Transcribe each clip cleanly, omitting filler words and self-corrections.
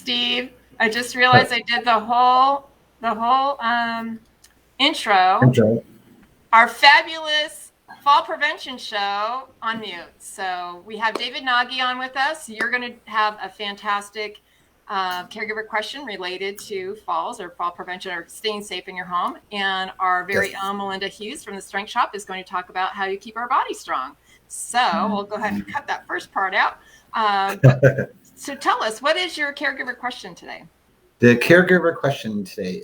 Steve. I just realized I did the whole intro. Intro. Our fabulous fall prevention show on mute. So we have David Naghi on with us. You're going to have a fantastic caregiver question related to falls or fall prevention or staying safe in your home. And our very Yes. own Melinda Hughes from the Strength Shop is going to talk about how you keep our body strong. So we'll go ahead and cut that first part out. So tell us, what is your caregiver question today? The caregiver question today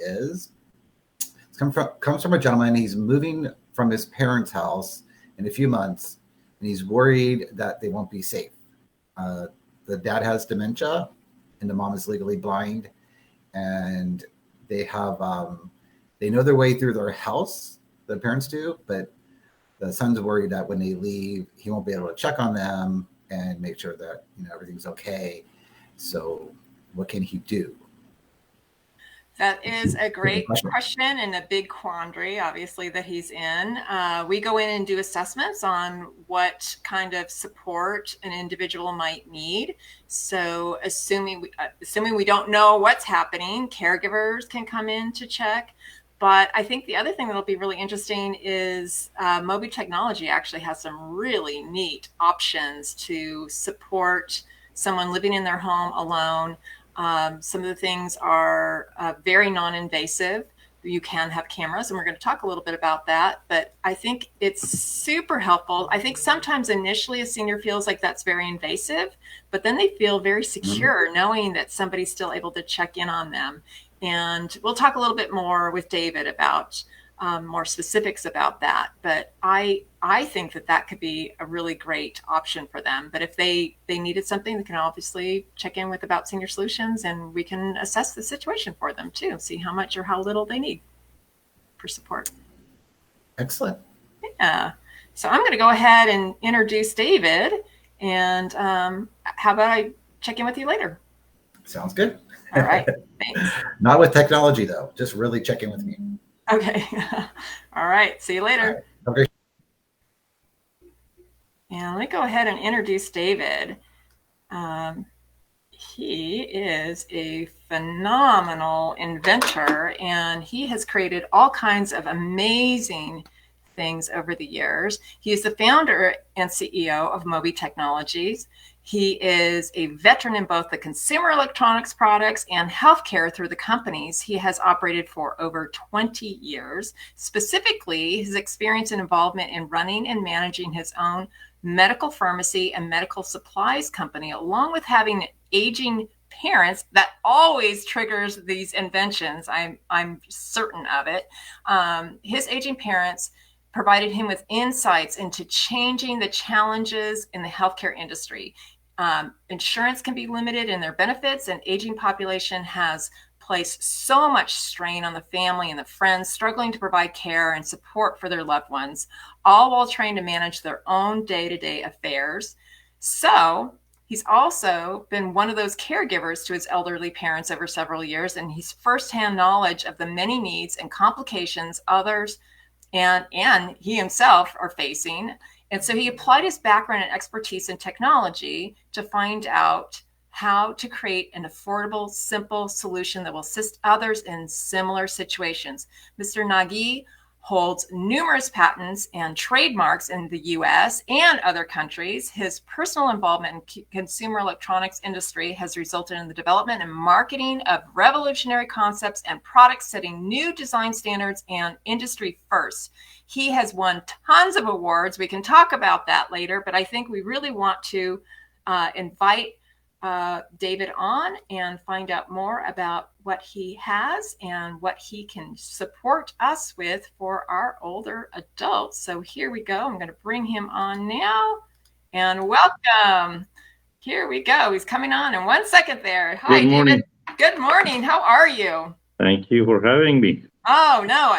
comes from a gentleman. He's moving from his parents' house in a few months, and he's worried that they won't be safe. The dad has dementia, and the mom is legally blind, and they have they know their way through their house. The parents do, but the son's worried that when they leave, he won't be able to check on them and make sure that everything's okay. So, what can he do? That is a great question and a big quandary, obviously, that he's in. We go in and do assessments on what kind of support an individual might need. So assuming we don't know what's happening, caregivers can come in to check. But I think the other thing that'll be really interesting is Mobi technology actually has some really neat options to support someone living in their home alone. Some of the things are very non-invasive. You can have cameras, and we're going to talk a little bit about that. But I think it's super helpful. I think sometimes initially a senior feels like that's very invasive, but then they feel very secure knowing that somebody's still able to check in on them. And we'll talk a little bit more with David about more specifics about that. But I think that could be a really great option for them. But if they needed something, they can obviously check in with About Senior Solutions, and we can assess the situation for them too, see how much or how little they need for support. Excellent. Yeah. So I'm going to go ahead and introduce David, and how about I check in with you later? Sounds good. All right. Thanks. Not with technology, though. Just really check in with me. Okay. All right. See you later. Okay. And let me go ahead and introduce David. He is a phenomenal inventor, and he has created all kinds of amazing things over the years. He is the founder and CEO of Mobi Technologies. He is a veteran in both the consumer electronics products and healthcare through the companies he has operated for over 20 years. Specifically, his experience and involvement in running and managing his own medical pharmacy and medical supplies company, along with having aging parents, that always triggers these inventions. I'm certain of it. His aging parents provided him with insights into changing the challenges in the healthcare industry. Insurance can be limited in their benefits, and aging population has placed so much strain on the family and the friends struggling to provide care and support for their loved ones, all while trying to manage their own day-to-day affairs. So he's also been one of those caregivers to his elderly parents over several years, and he's firsthand knowledge of the many needs and complications others and he himself are facing. And so he applied his background and expertise in technology to find out how to create an affordable, simple solution that will assist others in similar situations. Mr. Naghi holds numerous patents and trademarks in the US and other countries. His personal involvement in consumer electronics industry has resulted in the development and marketing of revolutionary concepts and products, setting new design standards and industry firsts. He has won tons of awards. We can talk about that later, but I think we really want to invite David on and find out more about what he has and what he can support us with for our older adults. So here we go. I'm going to bring him on now, and welcome. Here we go. He's coming on in 1 second there. Hi, Good morning. David. Good morning. How are you? Thank you for having me. Oh, no.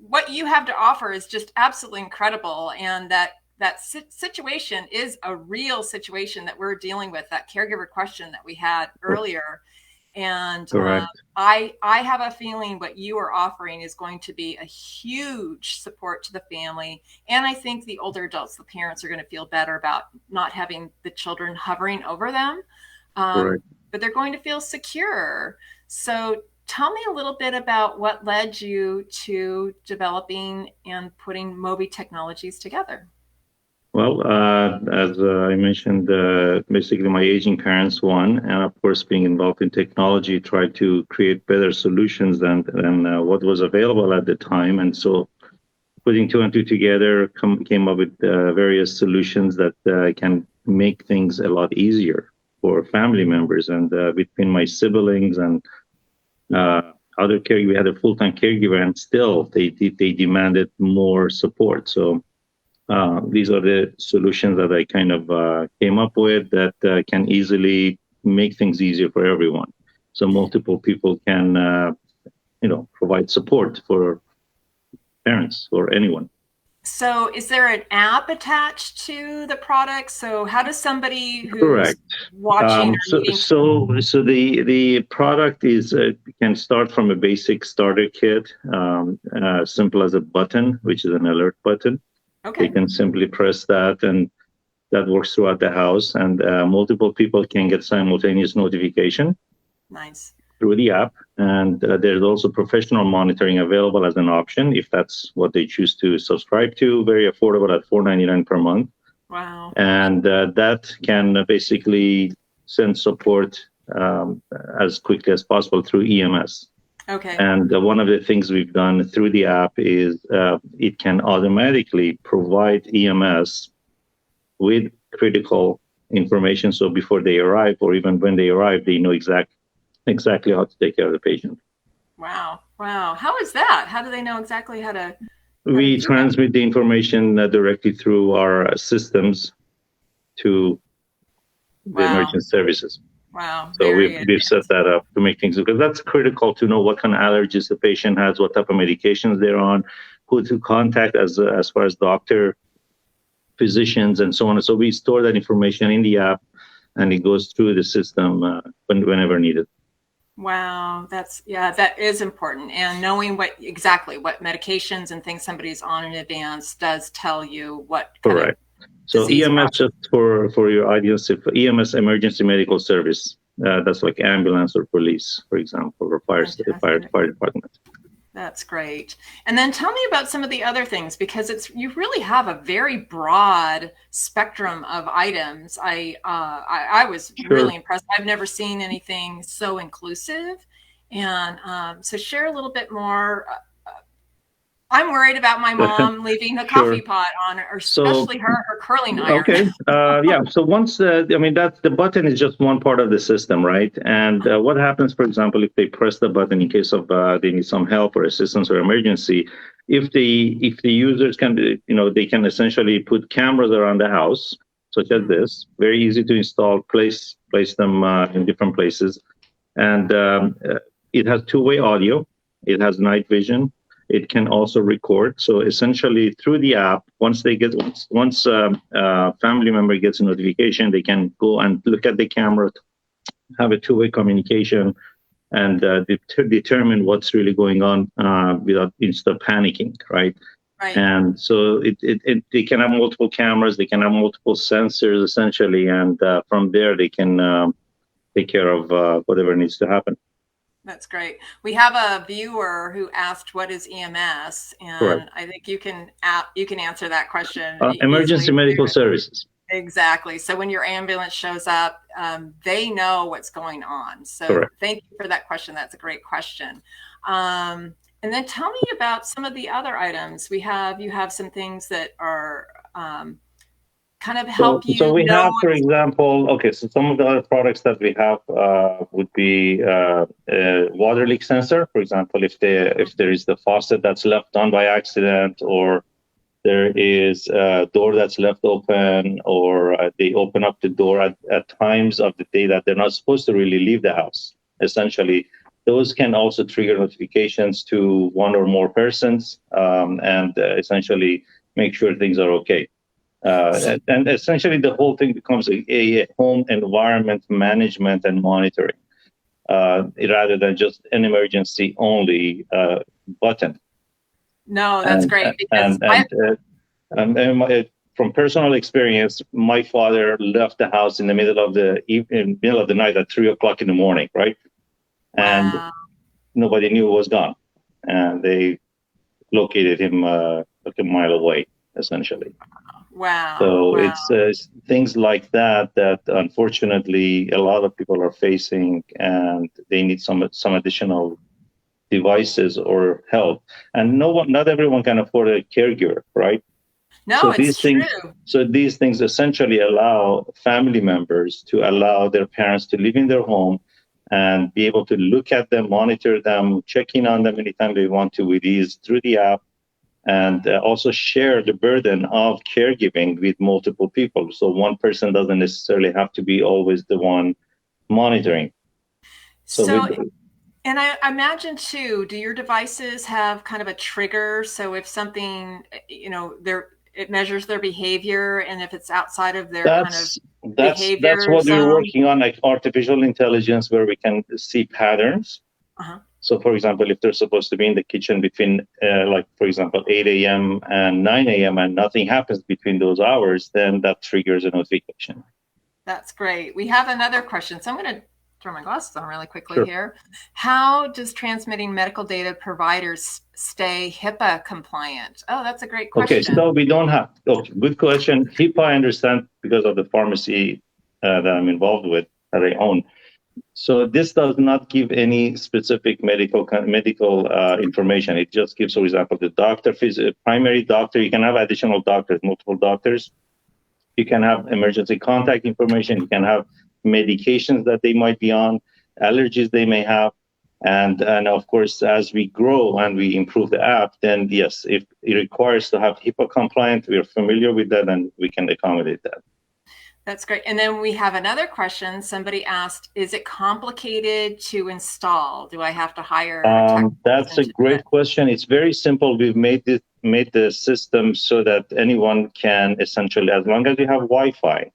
What you have to offer is just absolutely incredible. And that situation is a real situation that we're dealing with, that caregiver question that we had earlier. And I have a feeling what you are offering is going to be a huge support to the family. And I think the older adults, the parents, are going to feel better about not having the children hovering over them. but they're going to feel secure. So tell me a little bit about what led you to developing and putting Mobi technologies together. Well, as I mentioned, basically my aging parents won, and of course, being involved in technology, tried to create better solutions than what was available at the time. And so putting two and two together came up with various solutions that can make things a lot easier for family members. And between my siblings and other caregivers, we had a full-time caregiver, and still they demanded more support. So these are the solutions that I kind of came up with that can easily make things easier for everyone. So multiple people can, provide support for parents or anyone. So is there an app attached to the product? So how does somebody who's Correct. watching or needing... So the product is can start from a basic starter kit, simple as a button, which is an alert button. Okay. They can simply press that, and that works throughout the house. And multiple people can get simultaneous notification. Nice. Through the app. And there's also professional monitoring available as an option if that's what they choose to subscribe to. Very affordable at $4.99 per month. Wow. And that can basically send support as quickly as possible through EMS. Okay. And one of the things we've done through the app is it can automatically provide EMS with critical information. So before they arrive, or even when they arrive, they know exactly how to take care of the patient. Wow. How is that? How do they know exactly how to... We transmit the information directly through our systems to the emergency services. Wow. So we've set that up to make things, because that's critical to know what kind of allergies the patient has, what type of medications they're on, who to contact as far as doctor, physicians, and so on. So we store that information in the app, and it goes through the system whenever needed. Wow, that is important. And knowing exactly what medications and things somebody's on in advance does tell you what. Correct. So EMS, just for your audience, if EMS, emergency medical service, that's like ambulance or police, for example, or fire department. That's great. And then tell me about some of the other things, because you really have a very broad spectrum of items. I was really impressed. I've never seen anything so inclusive. And so share a little bit more. I'm worried about my mom leaving the coffee pot on, or especially her curling iron. Okay. Yeah. So once the button is just one part of the system, right? And what happens, for example, if they press the button in case of they need some help or assistance or emergency, if the users can, they can essentially put cameras around the house, such as this, very easy to install, place them in different places, and it has two-way audio. It has night vision. It can also record. So essentially, through the app, once a family member gets a notification, they can go and look at the camera, have a two-way communication, and determine what's really going on instead of panicking, right? Right. And so they can have multiple cameras, they can have multiple sensors, essentially, and from there they can take care of whatever needs to happen. That's great. We have a viewer who asked, "What is EMS?" And correct. I think you can answer that question. Emergency medical services. Exactly. So when your ambulance shows up, they know what's going on. So correct. Thank you for that question. That's a great question. And then tell me about some of the other items you have some things that are kind of help you. So we have, for example, so some of the other products that we have would be water leak sensor. For example, if there is the faucet that's left on by accident, or there is a door that's left open, or they open up the door at times of the day that they're not supposed to really leave the house. Essentially, those can also trigger notifications to one or more persons, and essentially make sure things are okay. And essentially, the whole thing becomes a home environment management and monitoring, rather than just an emergency only button. No, that's great. Because from personal experience, my father left the house in the middle of the night at 3 o'clock in the morning, right? And Wow. nobody knew he was gone. And they located him like a mile away, essentially. Wow. So Wow. it's things like that that unfortunately a lot of people are facing, and they need some additional devices or help. And not everyone can afford a caregiver, right? No, So it's true. these things essentially allow family members to allow their parents to live in their home and be able to look at them, monitor them, check in on them anytime they want to with ease through the app, and also share the burden of caregiving with multiple people. So one person doesn't necessarily have to be always the one monitoring. So So, and I imagine too, do your devices have kind of a trigger? So if something, it measures their behavior, and if it's outside of their kind of that's behavior what we're zone. working on, like artificial intelligence, where we can see patterns. Uh-huh. So, for example, if they're supposed to be in the kitchen between, like, for example, 8 a.m. and 9 a.m. and nothing happens between those hours, then that triggers a notification. That's great. We have another question. So I'm going to throw my glasses on really quickly Sure. here. How does transmitting medical data providers stay HIPAA compliant? Oh, that's a great question. Okay, so we don't have, good question. HIPAA, I understand because of the pharmacy that I'm involved with, that I own. So this does not give any specific medical information. It just gives, for example, the doctor, primary doctor. You can have additional doctors, multiple doctors. You can have emergency contact information. You can have medications that they might be on, allergies they may have. And of course, as we grow and we improve the app, then yes, if it requires to have HIPAA compliant, we are familiar with that and we can accommodate that. That's great. And then we have another question. Somebody asked, is it complicated to install? Do I have to hire a tech? That's a great question. It's very simple. We've made the system so that anyone can essentially, as long as you have Wi-Fi,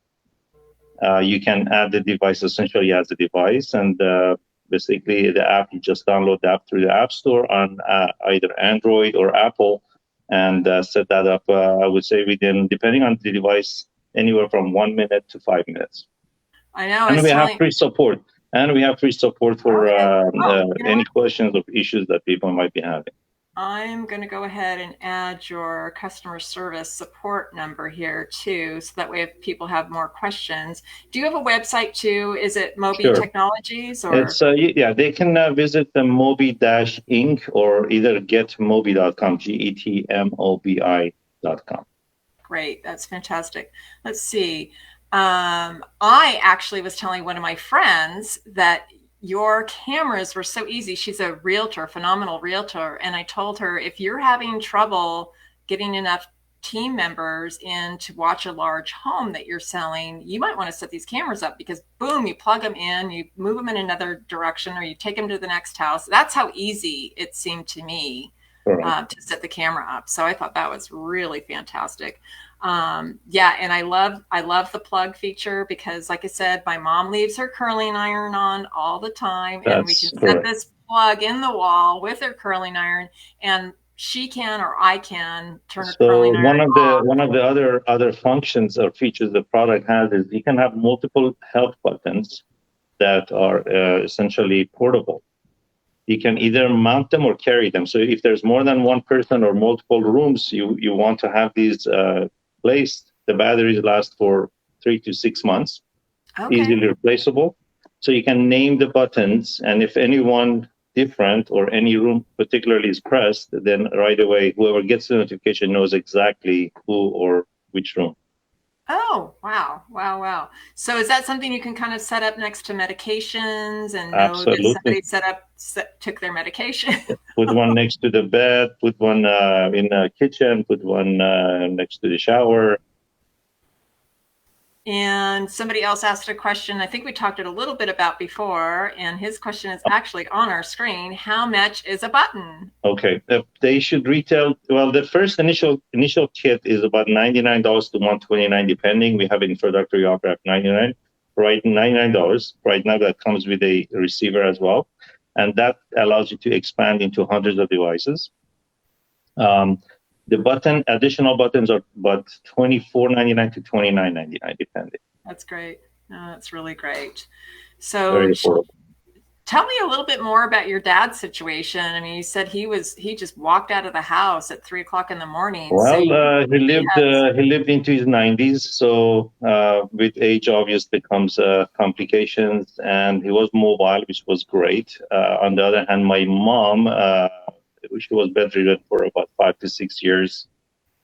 you can add the device essentially as a device. And basically the app, you just download the app through the App Store on either Android or Apple, and set that up, I would say within, depending on the device, anywhere from 1 minute to 5 minutes. I know. And we have free support. And we have free support for any questions or issues that people might be having. I'm going to go ahead and add your customer service support number here too, so that way if people have more questions. Do you have a website too? Is it Mobi Sure. Technologies? Or it's they can visit the Mobi-Inc. or either getmobi.com, getmobi.com. Great, that's fantastic. Let's see. I actually was telling one of my friends that your cameras were so easy. She's a realtor, phenomenal realtor. And I told her, if you're having trouble getting enough team members in to watch a large home that you're selling, you might want to set these cameras up, because boom, you plug them in, you move them in another direction, or you take them to the next house. That's how easy it seemed to me to set the camera up. So I thought that was really fantastic. And I love the plug feature, because like I said, my mom leaves her curling iron on all the time, and we can set this plug in the wall with her curling iron, and she can, or I can, turn her curling iron on. One of the other functions or features the product has is you can have multiple help buttons that are essentially portable. You can either mount them or carry them. So if there's more than one person or multiple rooms, you want to have these placed, the batteries last for 3 to 6 months, easily replaceable. So you can name the buttons, and if anyone different or any room particularly is pressed, then right away, whoever gets the notification knows exactly who or which room. Oh, wow. Wow. Wow. So is that something you can kind of set up next to medications and know that somebody took their medication? Put one next to the bed, put one in the kitchen, put one next to the shower. And somebody else asked a question I think we talked it a little bit about before, and his question is actually on our screen. How much is a button? Okay, they should retail, well, the first initial kit is about $99 to $129, depending. We have an introductory offer at $99 right now. That comes with a receiver as well, and that allows you to expand into hundreds of devices. The additional buttons are about $24.99 to $29.99, depending. That's great. No, that's really great. Very So affordable. tell me a little bit more about your dad's situation. I mean, you said he just walked out of the house at 3 o'clock in the morning. So Well, he has, he lived into his 90s, so with age, obviously comes complications, and he was mobile, which was great. On the other hand, my mom, she was bedridden for about 5 to 6 years,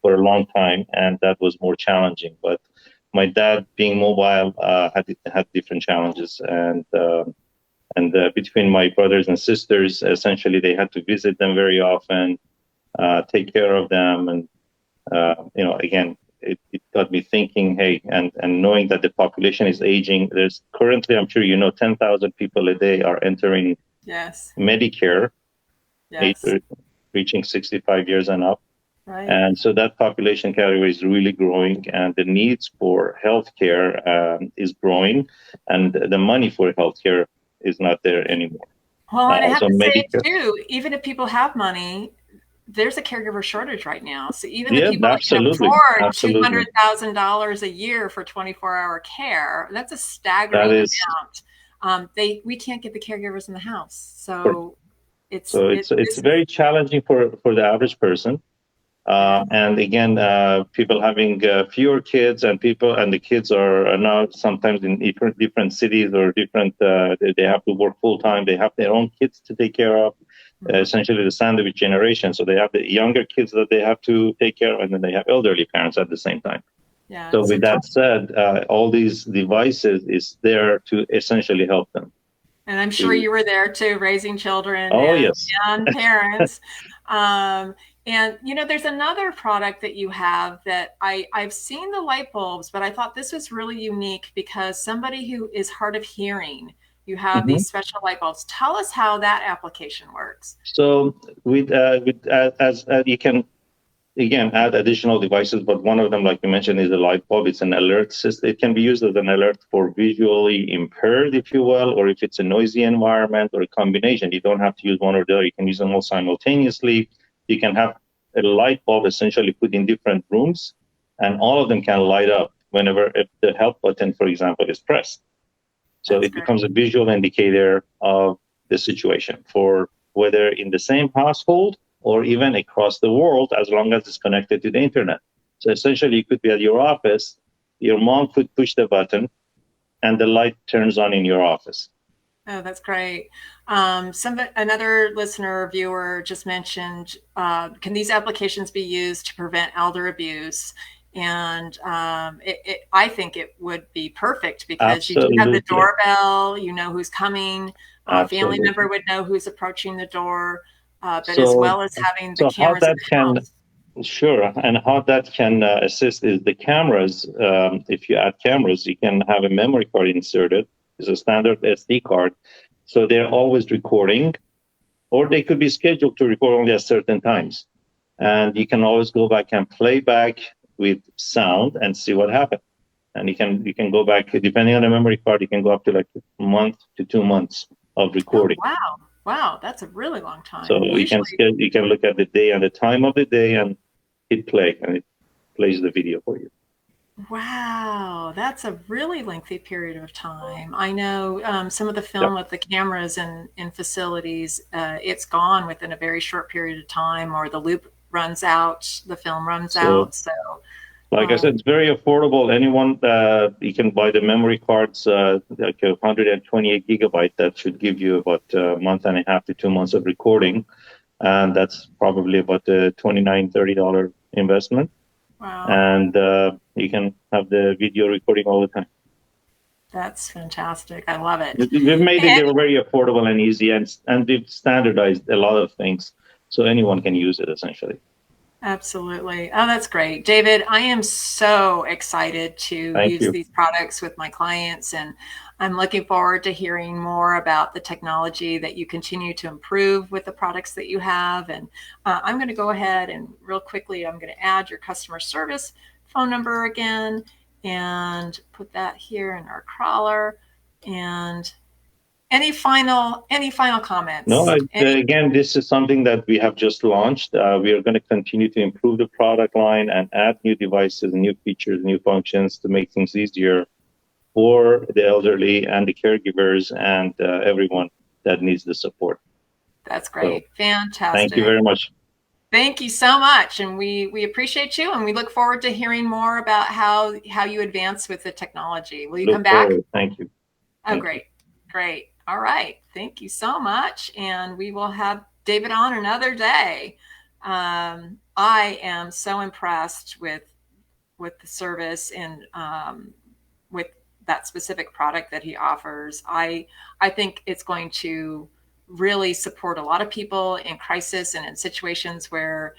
for a long time, and that was more challenging. But my dad, being mobile, had different challenges, and between my brothers and sisters, essentially they had to visit them very often, take care of them, and again, it got me thinking, hey, and knowing that the population is aging. There's currently, I'm sure 10,000 people a day are entering yes, Medicare, yes, reaching 65 years and up. right. And so that population category is really growing, and the needs for healthcare is growing, and the money for healthcare is not there anymore. Well, and I have So to say Medicare, too, even if people have money, there's a caregiver shortage right now. So even the yeah, people that can absolutely, afford absolutely. $200,000 a year for 24-hour care, that's a That staggering is, amount. We can't get the caregivers in the house, for, so so it's this is very challenging for the average person. yeah, And again, people having fewer kids, and the kids are now sometimes in different cities or different. They have to work full time. They have their own kids to take care of. mhm. Essentially, the sandwich generation. So they have the younger kids that they have to take care of, and then they have elderly parents at the same time. Yeah. So So with that said, all these devices is there to essentially help them. and I'm sure you were there too, raising children Oh yes, and parents. Um, and there's another product that you have that I've seen the light bulbs, but I thought this was really unique because somebody who is hard of hearing, you have hmm these special light bulbs. Tell us how that application works. So with as you can again add additional devices, but one of them, like you mentioned, is a light bulb. It's an alert system. It can be used as an alert for visually impaired, if you will, or if it's a noisy environment, or a combination. You don't have to use one or the other. You can use them all simultaneously. You can have a light bulb essentially put in different rooms, and all of them can light up whenever if the help button, for example, is pressed. So That's it great. becomes a visual indicator of the situation for whether in the same household or even across the world, as long as it's connected to the internet. So essentially, you could be at your office, your mom could push the button, and the light turns on in your office. Oh, that's great. Another listener or viewer just mentioned, can these applications be used to prevent elder abuse? And I think it would be perfect because you do have the Absolutely. doorbell, you know who's coming, a family member Absolutely. would know who's approaching the door, but as So, well as having the so how cameras in that the can house. Sure, and how that can assist is the cameras. If you add cameras, you can have a memory card inserted. It's a standard SD card, so they're always recording, or they could be scheduled to record only at certain times. And you can always go back and play back with sound and see what happened. And you can go back depending on the memory card. You can go up to like a month to 2 months of Oh, recording. wow. Wow, that's a really long So time. Usually, you can look at the day and the time of the day and hit play, and it plays the video for you. wow, that's a really lengthy period of time. I know some of the Yep. film with the cameras in facilities, it's gone within a very short period of time, or the loop runs out, the film runs So, out. So, like I said, um, it's very affordable. Anyone, you can buy the memory cards, like a 128 gigabyte. That should give you about a month and a half to 2 months of recording, and that's probably about a $29-30 investment. wow, And you can have the video recording all the time. that's fantastic. I love it. We've made it And very affordable and easy, and we've standardized a lot of things, so anyone can use it essentially. absolutely. Oh, that's great. David, I am so excited to Thank use you. these products with my clients, and I'm looking forward to hearing more about the technology that you continue to improve with the products that you have. And I'm going to go ahead and real quickly, I'm going to add your customer service phone number again and put that here in our crawler. And any final No, comments? again, this is something that we have just launched. We are going to continue to improve the product line and add new devices, new features, new functions to make things easier for the elderly and the caregivers and everyone that needs the support. That's So great. thank you Fantastic. very much. Thank you so much, and we appreciate you, and we look forward to hearing more about how you advance with the technology. Will you come Look back? forward. Thank you. Oh, Thank you. great, great. All right, thank you so much, and we will have David on another day. I am so impressed with the service and with that specific product that he offers. I think it's going to really support a lot of people in crisis and in situations where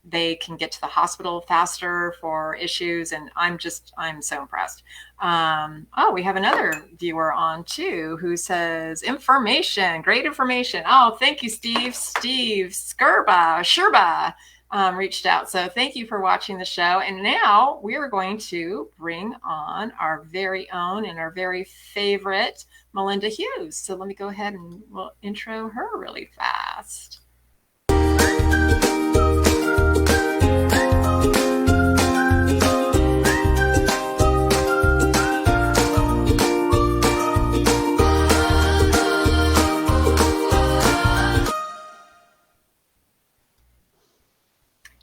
they can get to the hospital faster for issues. And I'm so impressed. Oh, we have another viewer on too who says information, great information. Oh, thank you, Steve. Steve Sherba reached out. So thank you for watching the show. And now we are going to bring on our very own and our very favorite Melinda Hughes. So let me go ahead and we'll intro her really fast.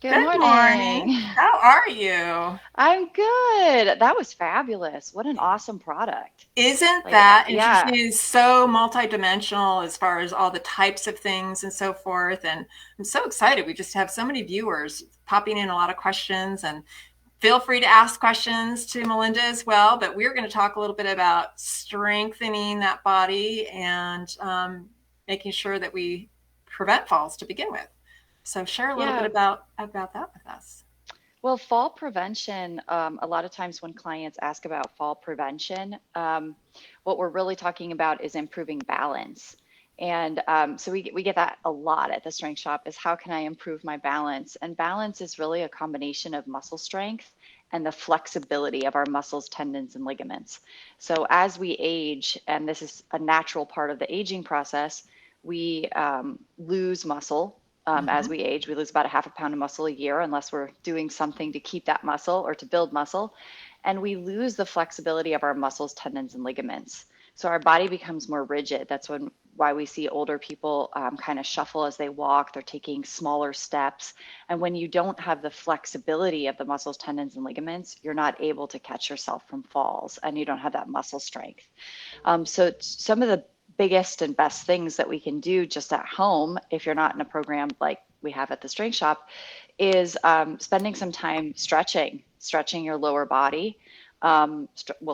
Good morning. How are you? I'm good. That was fabulous. What an awesome product. Isn't Like, that yeah. interesting? It's so multidimensional as far as all the types of things and so forth. And I'm so excited. We just have so many viewers popping in a lot of questions, and feel free to ask questions to Melinda as well. But we're going to talk a little bit about strengthening that body and making sure that we prevent falls to begin with. So share a little bit Yeah. about that with us. Well, fall prevention, a lot of times when clients ask about fall prevention, what we're really talking about is improving balance. And so we get that a lot at the strength shop is how can I improve my balance? And balance is really a combination of muscle strength and the flexibility of our muscles, tendons, and ligaments. So as we age, and this is a natural part of the aging process, we lose muscle as we age. We lose about a half a pound of muscle a year unless we're doing something to keep that muscle or to build muscle. And we lose the flexibility of our muscles, tendons, and ligaments. So our body becomes more rigid. That's why we see older people kind of shuffle as they walk. They're taking smaller steps. And when you don't have the flexibility of the muscles, tendons, and ligaments, you're not able to catch yourself from falls, and you don't have that muscle strength. So some of the biggest and best things that we can do just at home, if you're not in a program like we have at the Strength Shop, is spending some time stretching your lower body.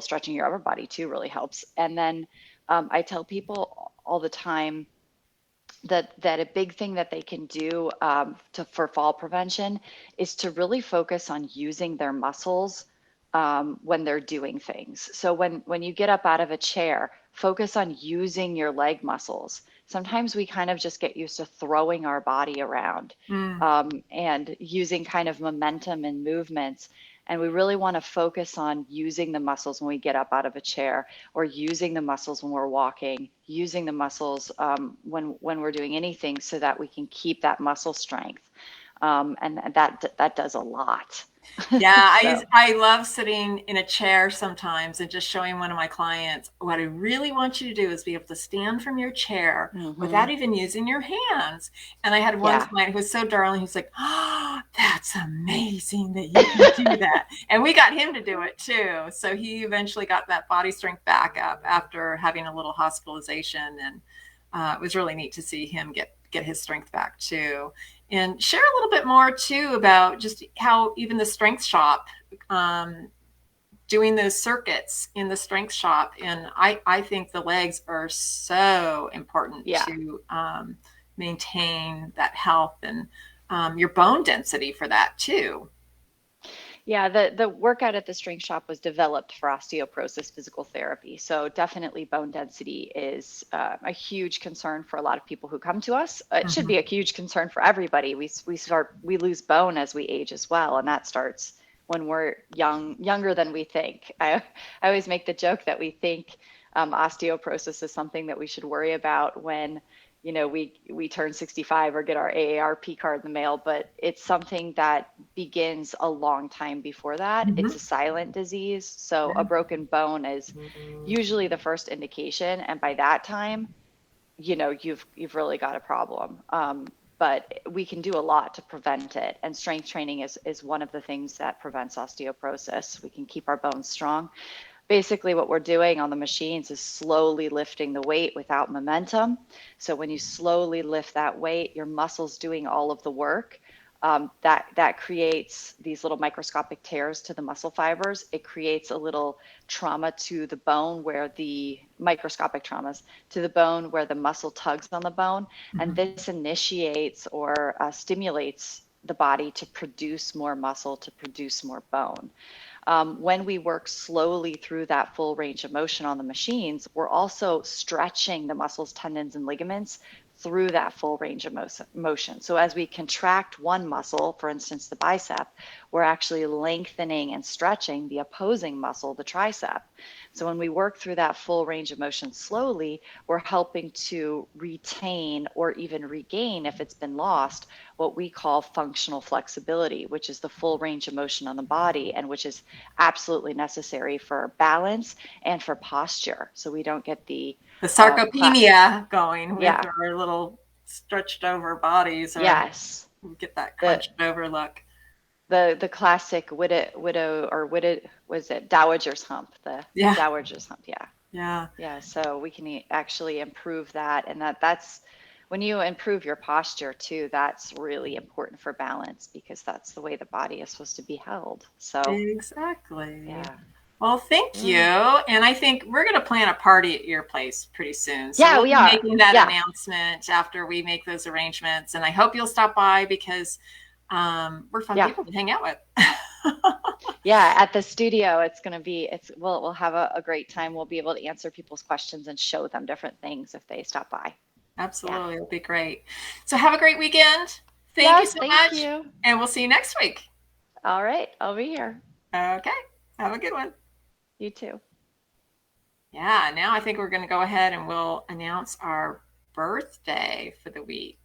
Stretching your upper body too really helps. And then I tell people all the time that a big thing that they can do for fall prevention is to really focus on using their muscles when they're doing things. So when you get up out of a chair, focus on using your leg muscles. Sometimes we kind of just get used to throwing our body around and using kind of momentum and movements. And we really want to focus on using the muscles when we get up out of a chair, or using the muscles when we're walking, using the muscles when we're doing anything, so that we can keep that muscle strength. And that does a lot. Yeah, So, I love sitting in a chair sometimes and just showing one of my clients what I really want you to do is be able to stand from your chair without even using your hands. And I had one yeah. client who was so darling, he's like, "Oh, that's amazing that you can do that." And we got him to do it too. So he eventually got that body strength back up after having a little hospitalization, and it was really neat to see him get his strength back too. And share a little bit more too about just how even the strength shop, doing those circuits in the strength shop. And I think the legs are so important Yeah. to maintain that health and your bone density for that too. Yeah, the workout at the Strength Shop was developed for osteoporosis physical therapy. So definitely bone density is a huge concern for a lot of people who come to us. It should be a huge concern for everybody. We lose bone as we age as well, and that starts when we're younger than we think. I always make the joke that we think Osteoporosis is something that we should worry about when, we turn 65 or get our AARP card in the mail, but it's something that begins a long time before that. It's a silent disease. So a broken bone is usually the first indication. And by that time, you've really got a problem. But we can do a lot to prevent it. And strength training is one of the things that prevents osteoporosis. We can keep our bones strong. Basically, what we're doing on the machines is slowly lifting the weight without momentum. So when you slowly lift that weight, your muscle's doing all of the work. That creates these little microscopic tears to the muscle fibers. It creates a little trauma to the bone where the microscopic traumas to the bone where the muscle tugs on the bone. And this initiates or stimulates the body to produce more muscle, to produce more bone. When we work slowly through that full range of motion on the machines, we're also stretching the muscles, tendons, and ligaments through that full range of motion. So as we contract one muscle, for instance, the bicep, we're actually lengthening and stretching the opposing muscle, the tricep. So when we work through that full range of motion slowly, we're helping to retain or even regain, if it's been lost, what we call functional flexibility, which is the full range of motion on the body and which is absolutely necessary for balance and for posture. So we don't get the sarcopenia going with yeah. our little stretched over bodies, or yes, get that crunched over look. The classic widow or widowed, was it dowager's hump? The dowager's hump, yeah. So we can actually improve that, and that's when you improve your posture too. That's really important for balance because that's the way the body is supposed to be held. So exactly. Yeah. Well, thank you. And I think we're going to plan a party at your place pretty soon. So yeah, we'll we be are making that announcement after we make those arrangements. And I hope you'll stop by because we're fun people to hang out with. Yeah, at the studio, it's going to be, we'll have a great time. We'll be able to answer people's questions and show them different things if they stop by. Absolutely. It'll be great. So have a great weekend. Thank you so much. You. And we'll see you next week. All right. I'll be here. Okay. Have a good one. You too. Yeah, now I think we're going to go ahead and we'll announce our birthday for the week.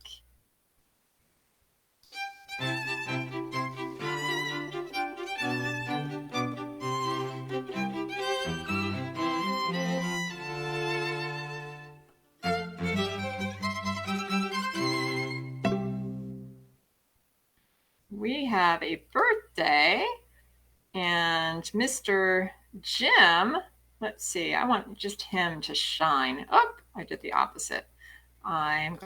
We have a birthday, and Mr. Jim, let's see, I want just him to shine. Oh, I did the opposite. I'm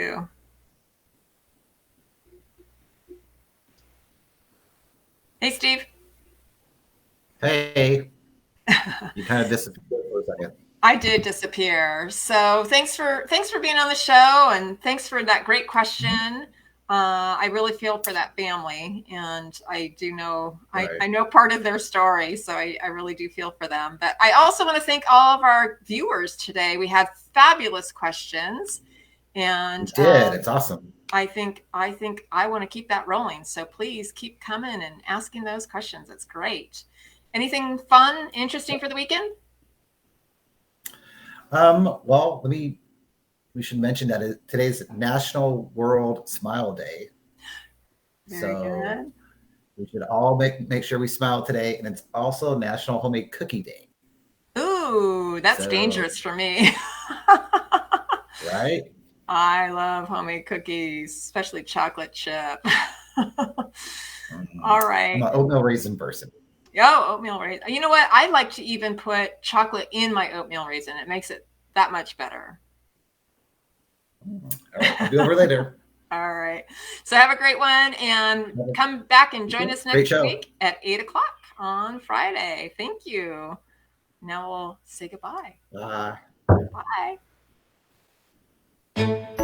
you. Hey, Steve. Hey. You kind of disappeared for a second. I did disappear. So thanks for being on the show, and thanks for that great question. I really feel for that family, and I do know, Right. I know part of their story, so I really do feel for them. But I also want to thank all of our viewers today. We had fabulous questions, and You did. It's awesome. I think I want to keep that rolling. So please keep coming and asking those questions. It's great. Anything fun, interesting for the weekend? Well, we should mention that today's National World Smile Day. Very So good. we should all make sure we smile today, and it's also National Homemade Cookie Day. Ooh, that's So, dangerous for me. right? I love homemade cookies, especially chocolate chip. All I'm right. an oatmeal raisin person. Oh, oatmeal raisin. You know what? I like to even put chocolate in my oatmeal raisin. It makes it that much better. All right, I'll be over later. All right. So have a great one, and come back and join us Great next show. week at 8:00 on Friday. Thank you. Now we'll say goodbye. Bye. Bye.